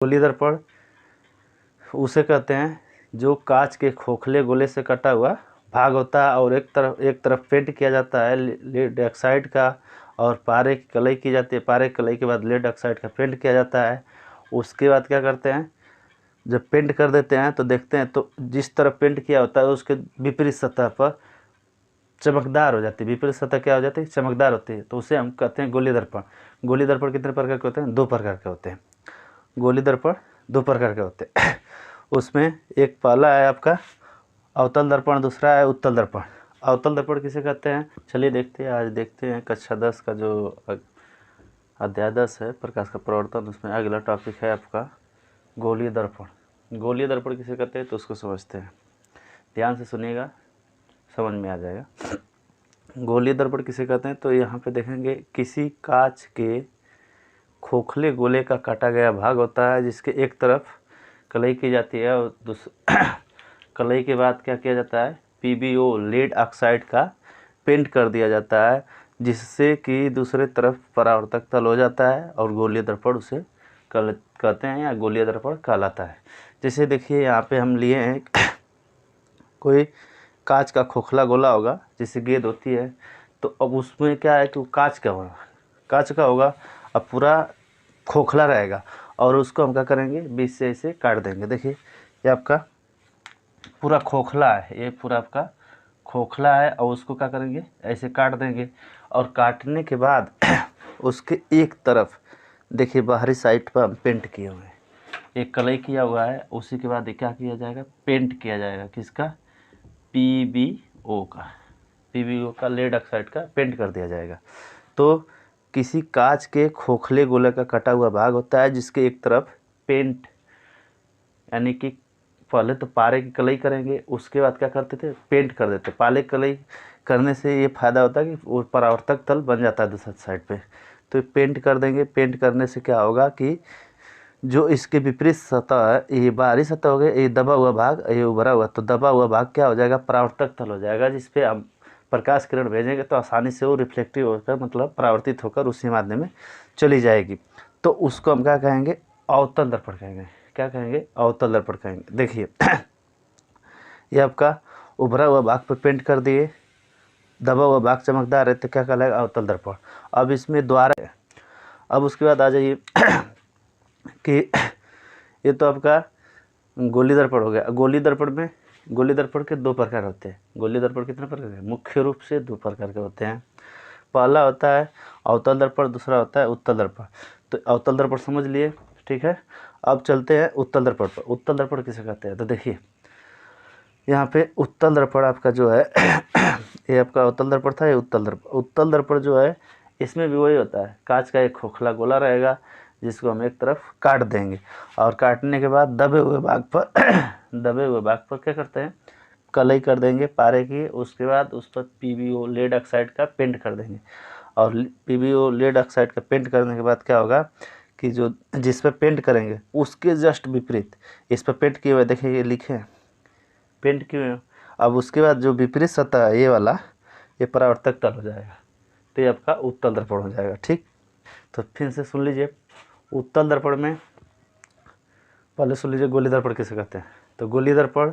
गोली दर्पण उसे कहते हैं जो कांच के खोखले गोले से कटा हुआ भाग होता है और एक तरफ पेंट किया जाता है लेड ऑक्साइड का, और पारे की कलई की जाती है। पारे की कलई के बाद लेड ऑक्साइड का पेंट किया जाता है। उसके बाद क्या करते हैं, जब पेंट कर देते हैं तो देखते हैं तो जिस तरफ पेंट किया होता है उसके विपरीत सतह पर चमकदार हो जाती है। विपरीत सतह क्या हो जाती है, चमकदार होती है, तो उसे हम कहते हैं गोली दर्पण। गोली दर्पण कितने प्रकार के होते हैं, 2 प्रकार के होते हैं। गोली दर्पण 2 प्रकार के होते हैं। उसमें एक पहला है आपका अवतल दर्पण, दूसरा है उत्तल दर्पण। अवतल दर्पण किसे कहते हैं, चलिए देखते हैं। आज देखते हैं कक्षा 10 का जो अध्याय 10 है प्रकाश का प्रवर्तन, उसमें अगला टॉपिक है आपका गोलीय दर्पण। गोलीय दर्पण किसे कहते हैं तो उसको समझते हैं, ध्यान से सुनिएगा, समझ में आ जाएगा। गोलीय दर्पण किसे कहते हैं तो यहाँ पे देखेंगे किसी कांच के खोखले गोले का काटा गया भाग होता है जिसके एक तरफ कलई की जाती है और कलई के बाद क्या किया जाता है, पीबीओ लेड ऑक्साइड का पेंट कर दिया जाता है, जिससे कि दूसरे तरफ परावर्तक तल हो जाता है और गोलीय दर्पण उसे कहते हैं या गोलीय दर्पण कहलाता है। जैसे देखिए यहाँ पे हम लिए हैं कोई कांच का खोखला गोला होगा जिससे गेंद होती है, तो अब उसमें क्या है कि वो कांच का होगा, अब पूरा खोखला रहेगा और उसको हम क्या करेंगे, बीच से ऐसे काट देंगे। देखिए ये आपका पूरा खोखला है, ये पूरा आपका खोखला है और उसको क्या करेंगे, ऐसे काट देंगे। और काटने के बाद उसके एक तरफ देखिए बाहरी साइड पर हम पेंट किए हुए हैं, एक कलई किया हुआ है। उसी के बाद क्या किया जाएगा, पेंट किया जाएगा, किसका, पीबीओ का लेड ऑक्साइड का पेंट कर दिया जाएगा। तो किसी कांच के खोखले गोले का कटा हुआ भाग होता है जिसके एक तरफ पेंट, यानी कि पहले तो पारे की कलई करेंगे, उसके बाद क्या करते थे, पेंट कर देते। पाले की कलई करने से ये फ़ायदा होता है कि वो परावर्तक तल बन जाता है दूसरी साइड पे, तो पेंट कर देंगे। पेंट करने से क्या होगा कि जो इसके विपरीत सतह है, ये बाहरी सतह हो गया, ये दबा हुआ भाग, ये उभरा हुआ, तो दबा हुआ भाग क्या हो जाएगा, परावर्तक तल हो जाएगा, जिसपे हम प्रकाश किरण भेजेंगे तो आसानी से वो रिफ्लेक्टिव होकर, मतलब परावर्तित होकर उसी माध्यम में चली जाएगी। तो उसको हम क्या कहेंगे, अवतल दर्पण कहेंगे। क्या कहेंगे, अवतल दर्पण कहेंगे। देखिए ये आपका उभरा हुआ भाग पर पेंट कर दिए, दबा हुआ भाग चमकदार है, तो क्या कहलाएगा, अवतल दर्पण। अब इसमें द्वार है। अब उसके बाद आ जाइए कि ये तो आपका गोली दर्पण हो गया। गोली दर्पण के 2 प्रकार होते हैं। गोली दर्पण कितने प्रकार के, मुख्य रूप से 2 प्रकार के होते हैं। पहला होता है अवतल दर्पण, दूसरा होता है उत्तल दर्पण। तो अवतल दर्पण समझ लिए, ठीक है। अब चलते हैं उत्तल दर्पण पर। उत्तल दर्पण किसे कहते हैं, तो देखिए यहाँ पे उत्तल दर्पण आपका जो है ये आपका अवतल दर्पण था, ये उत्तल दर्पण। उत्तल दर्पण जो है इसमें भी वही होता है, कांच का एक खोखला गोला रहेगा जिसको हम एक तरफ काट देंगे, और काटने के बाद दबे हुए भाग पर क्या करते हैं, कलई कर देंगे पारे की। उसके बाद उस पर पीबीओ लेड ऑक्साइड का पेंट कर देंगे, और पीबीओ लेड ऑक्साइड का पेंट करने के बाद क्या होगा कि जो जिस पर पेंट करेंगे उसके जस्ट विपरीत इस पर पेंट किए हुए, देखिए ये लिखे हैं पेंट किए हुए। अब उसके बाद जो विपरीत सतह है ये वाला, ये परावर्तक तल हो जाएगा, तो ये आपका उत्तल दर्पण हो जाएगा, ठीक। तो फिर से सुन लीजिए, उत्तल दर्पण में पहले सुन लीजिए गोली दर्पण किसे कहते हैं। तो गोली दर्पण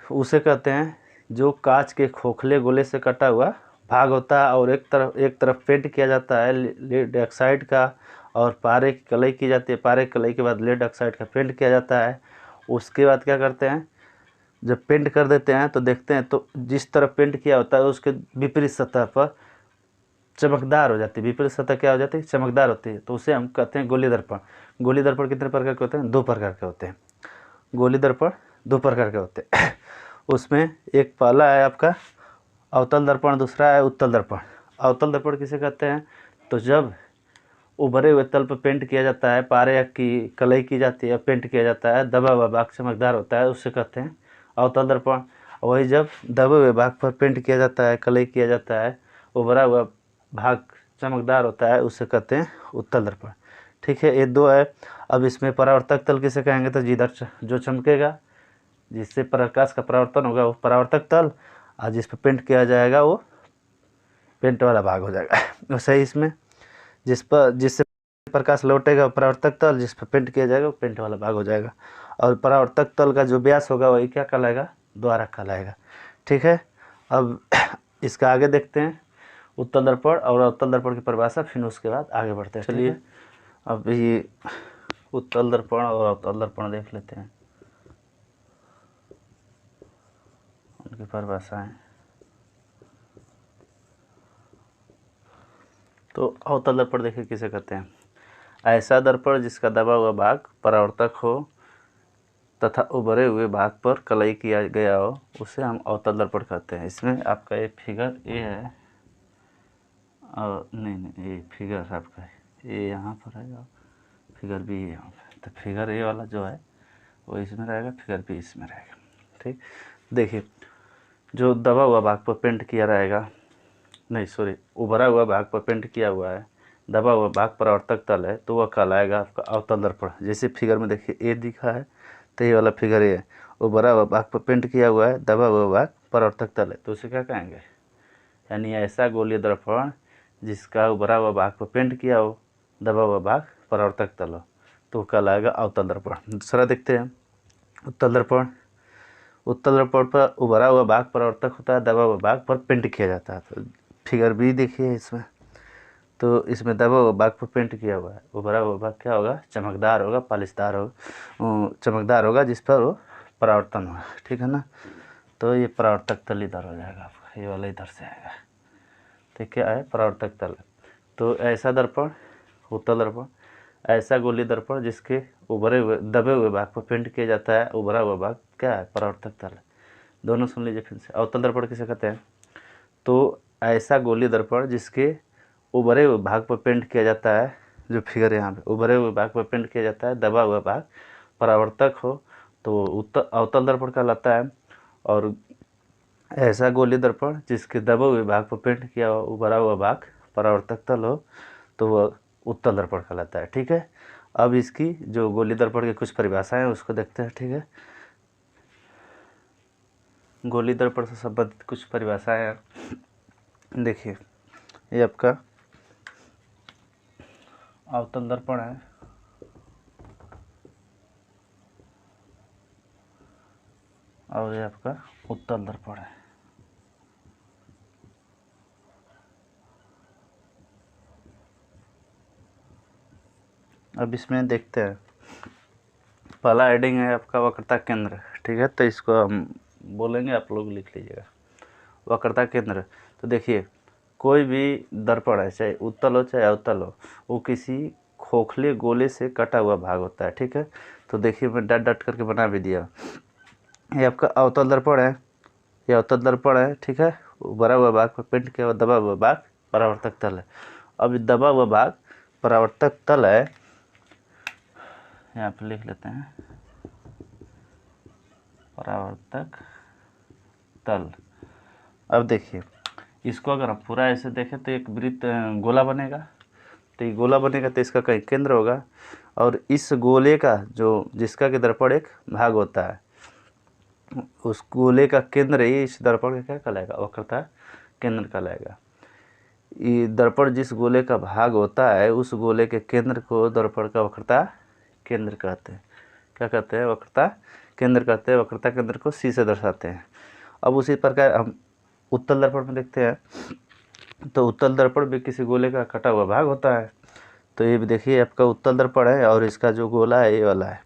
उसे कहते हैं जो कांच के खोखले गोले से कटा हुआ भाग होता है और एक तरफ पेंट किया जाता है लेड ऑक्साइड का, और पारे की कलई की जाती है। पारे की कलई के बाद लेड ऑक्साइड का पेंट किया जाता है। उसके बाद क्या करते हैं, जब पेंट कर देते हैं तो देखते हैं तो जिस तरफ पेंट किया होता है उसके विपरीत सतह पर चमकदार हो जाती है। विपरीत सतह क्या हो जाती है, चमकदार होती है, तो उसे हम कहते हैं गोली दर्पण। गोली दर्पण कितने प्रकार के होते हैं, 2 प्रकार के होते हैं। गोली दर्पण 2 प्रकार के होते हैं। उसमें एक पहला है आपका अवतल दर्पण, दूसरा है उत्तल दर्पण। अवतल दर्पण किसे कहते हैं, तो जब उभरे हुए तल पर पेंट किया जाता है, पारे की कलई की जाती है, पेंट किया जाता है, दबा हुआ भाग चमकदार होता है, उससे कहते हैं अवतल दर्पण। वही जब दबे हुए भाग पर पेंट किया जाता है, कलई किया जाता है, उभरा हुआ भाग चमकदार होता है, उससे कहते हैं उत्तल दर्पण, ठीक है। ये 2 है। अब इसमें परावर्तक तल किसे कहेंगे, तो जिधर जो चमकेगा, जिससे प्रकाश का परावर्तन होगा वो परावर्तक तल, और जिस पर पेंट किया जाएगा वो पेंट वाला भाग हो जाएगा। वैसे ही इसमें जिससे प्रकाश लौटेगा परावर्तक तल, जिस पर पेंट किया जाएगा वो पेंट वाला भाग हो जाएगा। और परावर्तक तल का जो व्यास होगा वही क्या कहलाएगा, द्वारक कहलाएगा। ठीक है, अब इसका आगे देखते हैं उत्तल दर्पण और अवतल दर्पण की परिभाषा, फिर उसके बाद आगे बढ़ते हैं। चलिए अब ये उत्तल दर्पण और अवतल दर्पण देख लेते हैं, उनकी परिभाषाएं। तो अवतल दर्पण देखिए किसे कहते हैं, ऐसा दर्पण जिसका दबा हुआ भाग परावर्तक हो तथा उभरे हुए भाग पर कलई किया गया हो, उसे हम अवतल दर्पण कहते हैं। इसमें आपका ये फिगर ए है और नहीं ये फिगर आपका ए यहाँ पर है और फिगर बी यहाँ पर। तो फिगर ए वाला जो है वो इसमें रहेगा, फिगर बी इसमें रहेगा। ठीक, देखिए जो दबा हुआ भाग पर पेंट किया रहेगा, नहीं सॉरी, उभरा हुआ भाग पर पेंट किया हुआ है, दबा हुआ भाग परावर्तक तल है, तो वह कहलाएगा आपका अवतल दर्पण। जैसे फिगर में देखिए ए दिखा है, तो ये वाला फिगर ए है, उभरा हुआ भाग पर पेंट किया हुआ है, दबा हुआ भाग परावर्तक तल है, तो उसे क्या कहेंगे, यानी ऐसा गोलीय दर्पण जिसका उभरा हुआ भाग पर पेंट किया हो, दबा हुआ भाग परावर्तक तल हो, तो कहलाएगा अवतल दर्पण। दूसरा देखते हैं उत्तल दर्पण। उत्तल दर्पण पर उभरा हुआ भाग परावर्तक होता है, दबा हुआ भाग पर पेंट किया जाता है। तो फिगर बी देखिए इसमें, तो इसमें दबा हुआ भाग पर पेंट किया हुआ है, उभरा हुआ भाग क्या होगा, चमकदार होगा, पॉलिशदार होगा, चमकदार होगा, जिस पर वो परावर्तन होगा। ठीक है ना, तो ये परावर्तक तल इधर हो जाएगा आपका, ये वाला इधर से आएगा। ठीक है, परावर्तक तल। तो ऐसा दर्पण उत्तल दर्पण, ऐसा गोलीय दर्पण जिसके उभरे हुए दबे हुए भाग पर पेंट किया जाता है, उभरा हुआ भाग क्या है, परावर्तक तल है। दोनों सुन लीजिए फिर से। अवतल दर्पण किसे कहते हैं, तो ऐसा गोलीय दर्पण जिसके उभरे हुए भाग पर पेंट किया जाता है, जो फिगर यहाँ पे उभरे हुए भाग पर पेंट किया जाता है, दबा हुआ भाग परावर्तक हो, तो अवतल दर्पण कहलाता है। और ऐसा गोलीय दर्पण जिसके दबे हुए भाग पर पेंट किया हुआ उभरा हुआ भाग परावर्तक तल हो, तो वह उत्तल दर्पण कहलाता है। ठीक है, अब इसकी जो गोलीय दर्पण की कुछ परिभाषाएं हैं उसको देखते हैं। ठीक है, गोलीय दर्पण से संबंधित कुछ परिभाषाएं हैं। देखिए ये आपका अवतल दर्पण है, और ये आपका उत्तल दर्पण है। अब इसमें देखते हैं, पहला हेडिंग है आपका वक्रता केंद्र। ठीक है, तो इसको हम बोलेंगे, आप लोग लिख लीजिएगा, वक्रता केंद्र। तो देखिए कोई भी दर्पण है, चाहे उत्तल हो चाहे अवतल हो, वो किसी खोखले गोले से कटा हुआ भाग होता है। ठीक है, तो देखिए मैं डट डट करके बना भी दिया। ये आपका अवतल दर्पण है, ये अवतल दर्पण है। ठीक है, उभरा हुआ भाग पर पेंट किया हुआ दबा हुआ भाग परावर्तक तल है। अब दबा हुआ भाग परावर्तक तल है, यहाँ पे लिख लेते हैं परावर्तक तल। अब देखिए इसको अगर हम पूरा ऐसे देखें तो एक वृत्त गोला बनेगा, तो ये गोला बनेगा तो इसका कहीं केंद्र होगा, और इस गोले का जो जिसका कि दर्पण एक भाग होता है, उस गोले का केंद्र ही इस दर्पण का क्या कहलाएगा, वक्रता केंद्र कहलाएगा। ये दर्पण जिस गोले का भाग होता है, उस गोले के केंद्र को दर्पण का वक्रता केंद्र कहते हैं। क्या कहते हैं, वक्रता केंद्र कहते हैं। वक्रता केंद्र को सी से दर्शाते हैं। अब उसी प्रकार हम उत्तल दर्पण में देखते हैं, तो उत्तल दर्पण भी किसी गोले का कटा हुआ भाग होता है। तो ये भी देखिए आपका उत्तल दर्पण है, और इसका जो गोला है ये वाला है,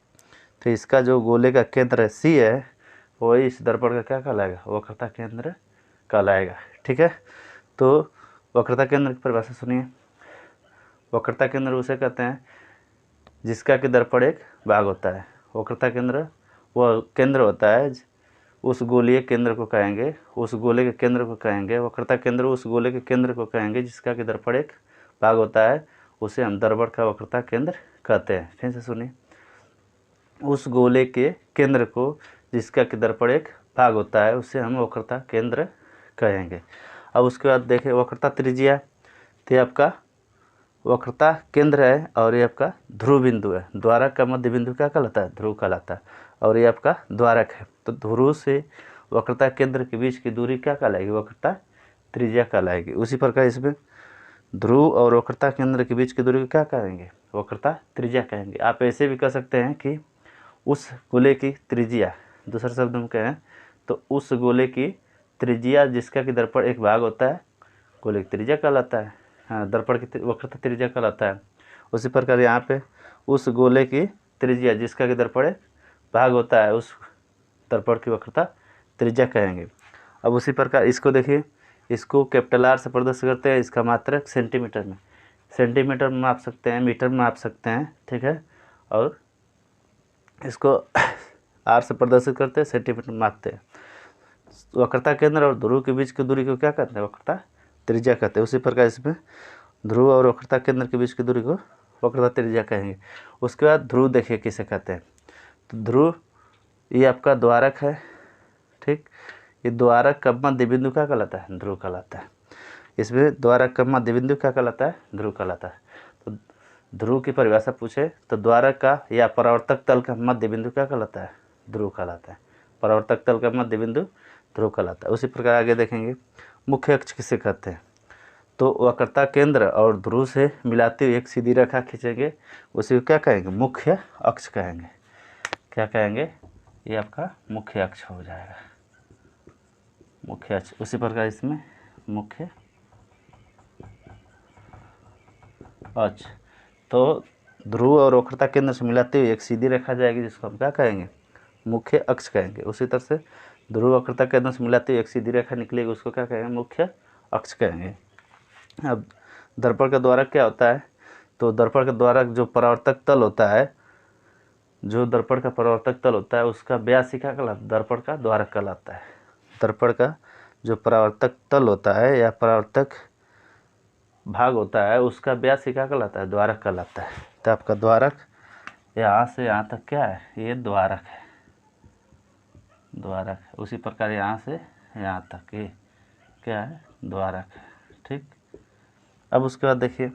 तो इसका जो गोले का केंद्र है सी है, वही इस दर्पण का क्या कहलाएगा, वक्रता केंद्र कहलाएगा। ठीक है, तो वक्रता केंद्र की परिभाषा सुनिए। वक्रता केंद्र उसे कहते हैं जिसका कि दर्पण एक भाग होता है। वक्रता केंद्र वह केंद्र होता है, उस गोलीय केंद्र को कहेंगे, उस गोले के केंद्र को कहेंगे। वक्रता केंद्र उस गोले के केंद्र को कहेंगे जिसका कि दर्पण एक भाग होता है, उसे हम दर्पण का वक्रता केंद्र कहते हैं। फिर से सुनिए, उस गोले के केंद्र को जिसका कि दर्पण एक भाग होता है, उसे हम वक्रता केंद्र कहेंगे। अब उसके बाद देखें वक्रता त्रिज्या, तो आपका वक्रता केंद्र है, और ये आपका ध्रुव बिंदु है। द्वारक का मध्य बिंदु क्या कहलाता है, ध्रुव कहलाता है, और ये आपका द्वारक है। तो ध्रुव से वक्रता केंद्र के बीच की दूरी क्या कहलाएगी, वक्रता त्रिज्या कहलाएगी। उसी प्रकार इसमें ध्रुव और वक्रता केंद्र के बीच की दूरी को क्या कहेंगे? वक्रता त्रिज्या कहेंगे। आप ऐसे भी कह सकते हैं कि उस गोले की त्रिज्या, दूसरे शब्द में कहें तो उस गोले की त्रिज्या जिसका कि दर्पण एक भाग होता है, गोले की त्रिज्या कहलाता है। हाँ, दर्पण की वक्रता त्रिज्या कहलाता है। उसी प्रकार यहाँ पे उस गोले की त्रिज्या जिसका कि दर्पण एक भाग होता है, उस दर्पण की वक्रता त्रिज्या कहेंगे। अब उसी प्रकार इसको देखिए, इसको कैपिटल R से प्रदर्शित करते हैं, इसका मात्रक सेंटीमीटर में, सेंटीमीटर में माप सकते हैं, मीटर में माप सकते हैं, ठीक है। और इसको R से प्रदर्शित करते हैं, सेंटीमीटर में मापते हैं। वक्रता केंद्र और ध्रुव के बीच की दूरी को क्या कहते हैं? वक्रता त्रिज्या कहते हैं। उसी प्रकार इसमें ध्रुव और वक्रता केंद्र के बीच की दूरी को वक्रता त्रिज्या कहेंगे। उसके बाद ध्रुव देखिए किसे कहते हैं। तो ध्रुव ये आपका द्वारक है, ठीक। ये द्वारक का मध्य बिंदु क्या कहलाता है? ध्रुव कहलाता है। इसमें द्वारक का मध्य बिंदु क्या कहलाता है? ध्रुव कहलाता है। तो ध्रुव की परिभाषा पूछे तो द्वारक का या परावर्तक तल का मध्य बिंदु क्या कहलाता है? ध्रुव कहलाता है। परावर्तक तल का मध्य बिंदु ध्रुव कहलाता है। उसी प्रकार आगे देखेंगे मुख्य अक्ष किसे कहते हैं। तो वक्रता केंद्र और ध्रुव से मिलाते हुए एक सीधी रेखा खींचेंगे, उसी को क्या कहेंगे? मुख्य अक्ष कहेंगे। क्या कहेंगे? ये आपका मुख्य अक्ष हो जाएगा, मुख्य अक्ष। उसी प्रकार इसमें मुख्य अक्ष। तो ध्रुव और वक्रता केंद्र से मिलाते हुए एक सीधी रेखा जाएगी, जिसको हम क्या कहेंगे? मुख्य अक्ष कहेंगे। उसी तरह से ध्रुव वक्रता केंद्र से मिलाते हुए एक सीधी रेखा निकलेगी, उसको क्या कहेंगे? मुख्य अक्ष कहेंगे। अब दर्पण का द्वारक क्या होता है? तो दर्पण का द्वारक जो परावर्तक तल होता है, जो दर्पण का परावर्तक तल होता है, उसका व्यास ही क्या कहलाता है? दर्पण का द्वारक कहलाता है। दर्पण का जो परावर्तक तल होता है या परावर्तक भाग होता है, उसका व्यास ही क्या कहलाता है? द्वारक कहलाता है। तो आपका द्वारक यहाँ से यहाँ तक क्या है? ये द्वारक है, द्वारक है। उसी प्रकार यहाँ से यहाँ तक ये क्या है? द्वारक है, ठीक। अब उसके बाद देखिए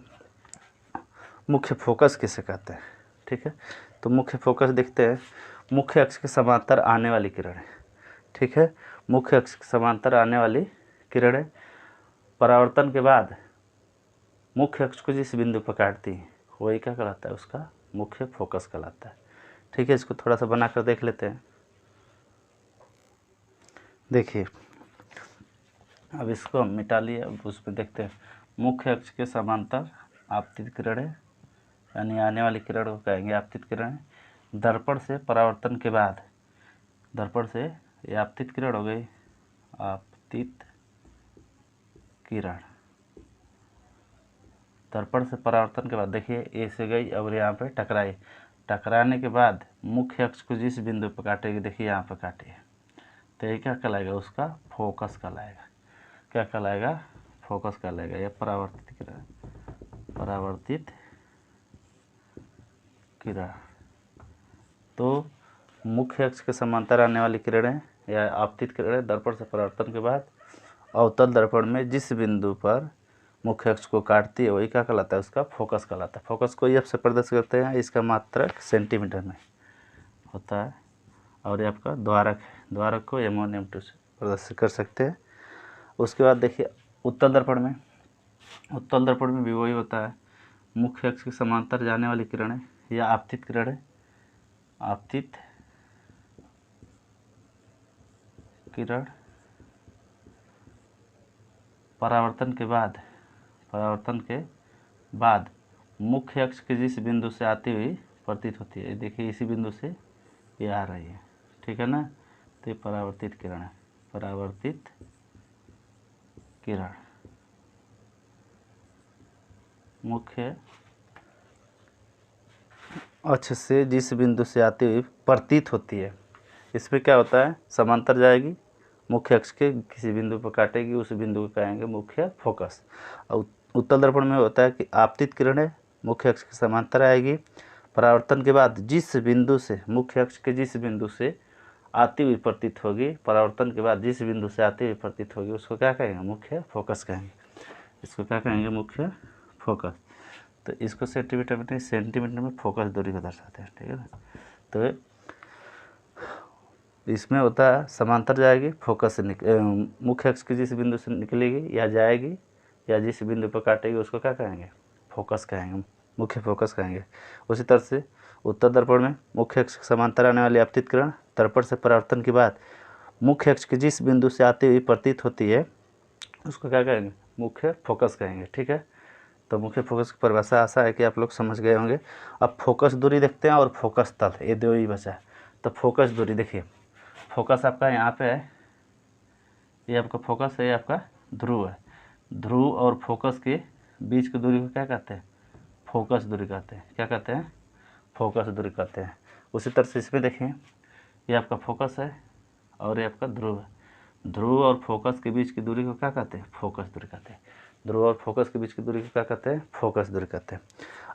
मुख्य फोकस किसे कहते हैं, ठीक है। तो मुख्य फोकस देखते हैं, मुख्य अक्ष के समांतर आने वाली किरणें, ठीक है। मुख्य अक्ष के समांतर आने वाली किरणें परावर्तन के बाद मुख्य अक्ष को जिस बिंदु पर काटती हैं, वही क्या कहलाता है? उसका मुख्य फोकस कहलाता है, ठीक है। इसको थोड़ा सा बनाकर देख लेते हैं। देखिए अब इसको हम मिटा लिए, अब उस पर देखते हैं। मुख्य अक्ष के समांतर आपतित किरणें, यानी आने वाली किरण को कहेंगे आपतित किरणें। दर्पण से परावर्तन के बाद, दर्पण से ये आपतित किरण हो गई, आपतित किरण। दर्पण से परावर्तन के बाद देखिए ए से गई और यहाँ पे टकराई, टकराने के बाद मुख्य अक्ष को जिस बिंदु पर काटेगी, देखिए यहाँ पर काटी है, तो ये क्या कहलाएगा? उसका फोकस कहलाएगा। क्या कहलाएगा? फोकस कहलाएगा। यह परावर्तित किरण, परावर्तित किरण। तो मुख्य अक्ष के समांतर आने वाली किरणें या आपतित किरणें दर्पण से परावर्तन के बाद अवतल दर्पण में जिस बिंदु पर मुख्य अक्ष को काटती है, वही क्या कहलाता है? उसका फोकस कहलाता है। फोकस को एफ से प्रदर्शित करते हैं, इसका मात्रक सेंटीमीटर में होता है। और ये आपका द्वारक है, द्वारक को M1 M2 से प्रदर्शित कर सकते हैं। उसके बाद देखिए उत्तल दर्पण में, उत्तल दर्पण में भी वही होता है, मुख्य अक्ष के समांतर जाने वाली किरणें या आपतित किरणें, आपतित किरण परावर्तन के बाद, परावर्तन के बाद मुख्य अक्ष के जिस बिंदु से आती हुई प्रतीत होती है, देखिए इसी बिंदु से ये आ रही है, ठीक है ना। तो ये परावर्तित किरण है, परावर्तित किरण मुख्य अक्ष से जिस बिंदु से आती हुई प्रतीत होती है। इसमें क्या होता है? समांतर जाएगी, मुख्य अक्ष के किसी बिंदु पर काटेगी, उस बिंदु को कहेंगे मुख्य फोकस। और उत्तल दर्पण में होता है कि आपतित किरणें मुख्य अक्ष के समांतर आएगी, परावर्तन के बाद जिस बिंदु से, मुख्य अक्ष के जिस बिंदु से आती हुई प्रतीत होगी, परावर्तन के बाद जिस बिंदु से आती हुई प्रतीत होगी, उसको क्या कहेंगे? मुख्य फोकस कहेंगे। इसको क्या कहेंगे? मुख्य फोकस। तो इसको सेंटीमीटर में नहीं, सेंटीमीटर में फोकस दूरी को दर्शाते हैं, ठीक है ना। तो इसमें होता है समांतर जाएगी, फोकस से मुख्य अक्ष के जिस बिंदु से निकलेगी या जाएगी या जिस बिंदु पर काटेगी उसको क्या कहेंगे, फोकस कहेंगे, मुख्य फोकस कहेंगे। उसी तरह से उत्तर दर्पण में मुख्य अक्ष के समांतर आने वाली आपतित किरण दर्पण से परावर्तन के बाद मुख्य अक्ष के जिस बिंदु से आती हुई प्रतीत होती है उसको क्या कहेंगे, मुख्य फोकस कहेंगे। ठीक है, तो मुख्य फोकस की परिभाषा आशा है कि आप लोग समझ गए होंगे। अब फोकस दूरी देखते हैं और फोकस तल, ये दो ही बचा है। तो फोकस दूरी देखिए, फोकस आपका यहाँ पे है, ये आपका फोकस है, ये आपका ध्रुव है। ध्रुव और फोकस के बीच की दूरी को क्या कहते हैं, फोकस दूरी कहते हैं। क्या कहते हैं, फोकस दूरी कहते हैं। उसी तरह से इसमें देखिए, ये आपका फोकस है और ये आपका ध्रुव है। ध्रुव और फोकस के बीच की दूरी को क्या कहते हैं, फोकस दूरी कहते हैं। ध्रुव और फोकस के बीच की दूरी को क्या कहते हैं, फोकस दूरी कहते हैं।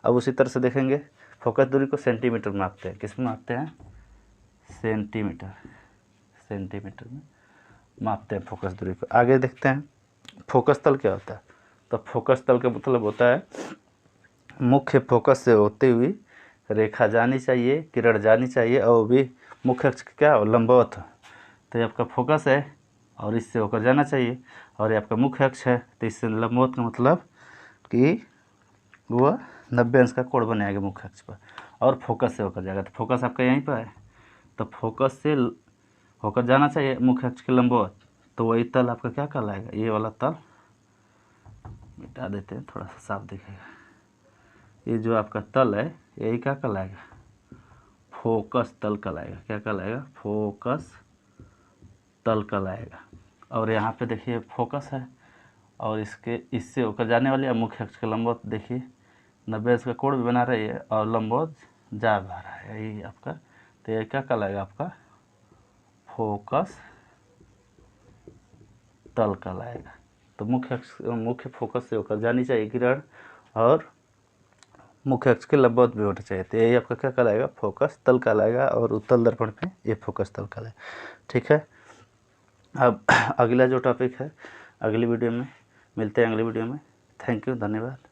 अब उसी तरह से देखेंगे, फोकस दूरी को सेंटीमीटर में मापते हैं। किस में मापते हैं, सेंटीमीटर, सेंटीमीटर में मापते हैं फोकस दूरी को। आगे देखते हैं फोकस तल क्या होता है। तो फोकस तल का मतलब होता है मुख्य फोकस से होती हुई रेखा जानी चाहिए, किरण जानी चाहिए और भी मुख्य अक्ष क्या हो, लंबवत। तो ये आपका फोकस है और इससे होकर जाना चाहिए, और ये आपका मुख्य अक्ष है तो इससे लंबवत का मतलब कि वह 90 अंश का कोण बनाएगा मुख्य अक्ष पर और फोकस से होकर जाएगा। तो फोकस आपका यहीं पर है, तो फोकस से होकर जाना चाहिए मुख्य अक्ष के लंबवत, तो वही तल आपका क्या कहलाएगा, ये वाला तल मिटा देते हैं, थोड़ा सा साफ दिखेगा। ये जो आपका तल है यही क्या कहलाएगा, फोकस तल कहलाएगा। क्या कहलाएगा, फोकस तल कहलाएगा। और यहाँ पे देखिए फोकस है और इससे होकर जाने वाली मुख्य अक्ष के लंबवत देखिए 90 अंश का कोण भी बना रही है और लंबवत जा रहा है, यही आपका। तो ये क्या कहलाएगा, आपका फोकस तल कहलाएगा। तो मुख्य फोकस से होकर जानी चाहिए किरण और मुख्य अक्ष के लंबवत भी होना चाहिए। तो यही आपका क्या कहलाएगा, फोकस तल कहलाएगा, और उत्तल दर्पण पे ये फोकस तल कहलाएगा। ठीक है, अब अगला जो टॉपिक है अगली वीडियो में मिलते हैं, अगली वीडियो में। थैंक यू, धन्यवाद।